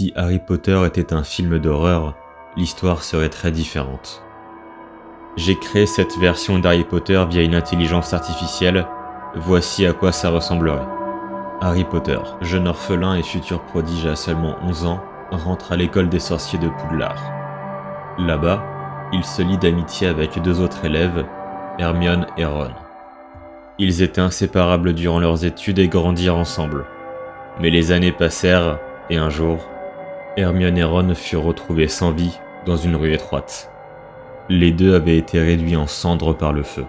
Si Harry Potter était un film d'horreur, l'histoire serait très différente. J'ai créé cette version d'Harry Potter via une intelligence artificielle, voici à quoi ça ressemblerait. Harry Potter, jeune orphelin et futur prodige à seulement 11 ans, rentre à l'école des sorciers de Poudlard. Là-bas, il se lie d'amitié avec deux autres élèves, Hermione et Ron. Ils étaient inséparables durant leurs études et grandirent ensemble. Mais les années passèrent, et un jour, Hermione et Ron furent retrouvés sans vie dans une rue étroite. Les deux avaient été réduits en cendres par le feu.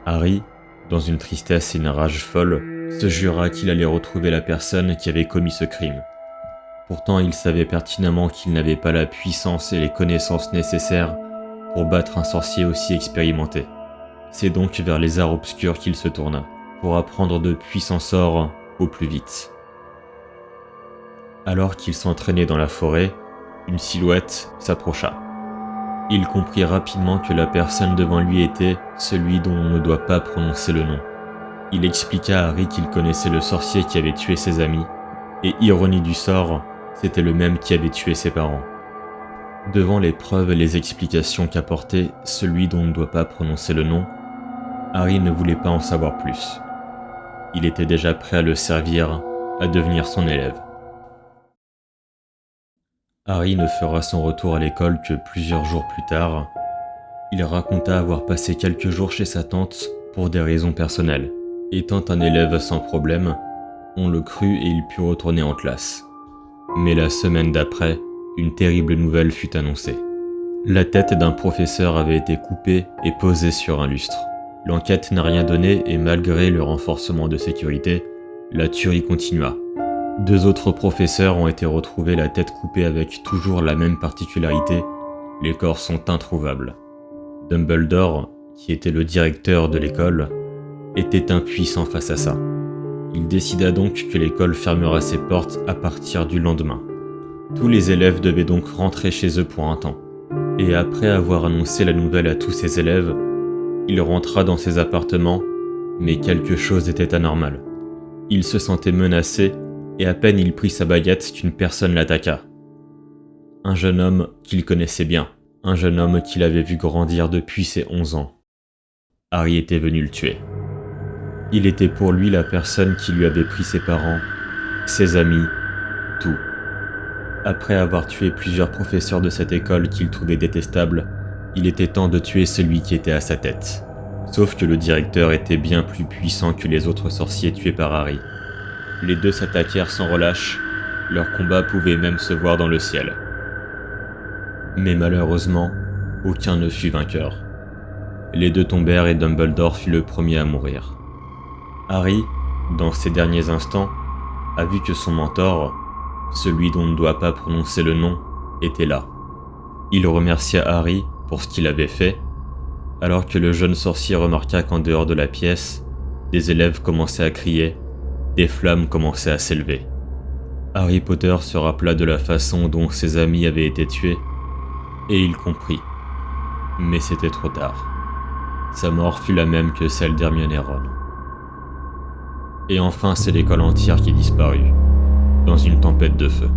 Harry, dans une tristesse et une rage folle, se jura qu'il allait retrouver la personne qui avait commis ce crime. Pourtant, il savait pertinemment qu'il n'avait pas la puissance et les connaissances nécessaires pour battre un sorcier aussi expérimenté. C'est donc vers les arts obscurs qu'il se tourna, pour apprendre de puissants sorts au plus vite. Alors qu'il s'entraînait dans la forêt, une silhouette s'approcha. Il comprit rapidement que la personne devant lui était celui dont on ne doit pas prononcer le nom. Il expliqua à Harry qu'il connaissait le sorcier qui avait tué ses amis, et ironie du sort, c'était le même qui avait tué ses parents. Devant les preuves et les explications qu'apportait celui dont on ne doit pas prononcer le nom, Harry ne voulait pas en savoir plus. Il était déjà prêt à le servir, à devenir son élève. Harry ne fera son retour à l'école que plusieurs jours plus tard. Il raconta avoir passé quelques jours chez sa tante pour des raisons personnelles. Étant un élève sans problème, on le crut et il put retourner en classe. Mais la semaine d'après, une terrible nouvelle fut annoncée. La tête d'un professeur avait été coupée et posée sur un lustre. L'enquête n'a rien donné et malgré le renforcement de sécurité, la tuerie continua. Deux autres professeurs ont été retrouvés la tête coupée avec toujours la même particularité, les corps sont introuvables. Dumbledore, qui était le directeur de l'école, était impuissant face à ça. Il décida donc que l'école fermera ses portes à partir du lendemain. Tous les élèves devaient donc rentrer chez eux pour un temps. Et après avoir annoncé la nouvelle à tous ses élèves, il rentra dans ses appartements, mais quelque chose était anormal. Il se sentait menacé, et à peine il prit sa baguette qu'une personne l'attaqua. Un jeune homme qu'il connaissait bien, un jeune homme qu'il avait vu grandir depuis ses 11 ans. Harry était venu le tuer. Il était pour lui la personne qui lui avait pris ses parents, ses amis, tout. Après avoir tué plusieurs professeurs de cette école qu'il trouvait détestables, il était temps de tuer celui qui était à sa tête. Sauf que le directeur était bien plus puissant que les autres sorciers tués par Harry. Les deux s'attaquèrent sans relâche, leur combat pouvait même se voir dans le ciel. Mais malheureusement, aucun ne fut vainqueur. Les deux tombèrent et Dumbledore fut le premier à mourir. Harry, dans ses derniers instants, a vu que son mentor, celui dont on ne doit pas prononcer le nom, était là. Il remercia Harry pour ce qu'il avait fait, alors que le jeune sorcier remarqua qu'en dehors de la pièce, des élèves commençaient à crier, des flammes commençaient à s'élever. Harry Potter se rappela de la façon dont ses amis avaient été tués, et il comprit. Mais c'était trop tard. Sa mort fut la même que celle d'Hermione et Ron. Et enfin, c'est l'école entière qui disparut, dans une tempête de feu.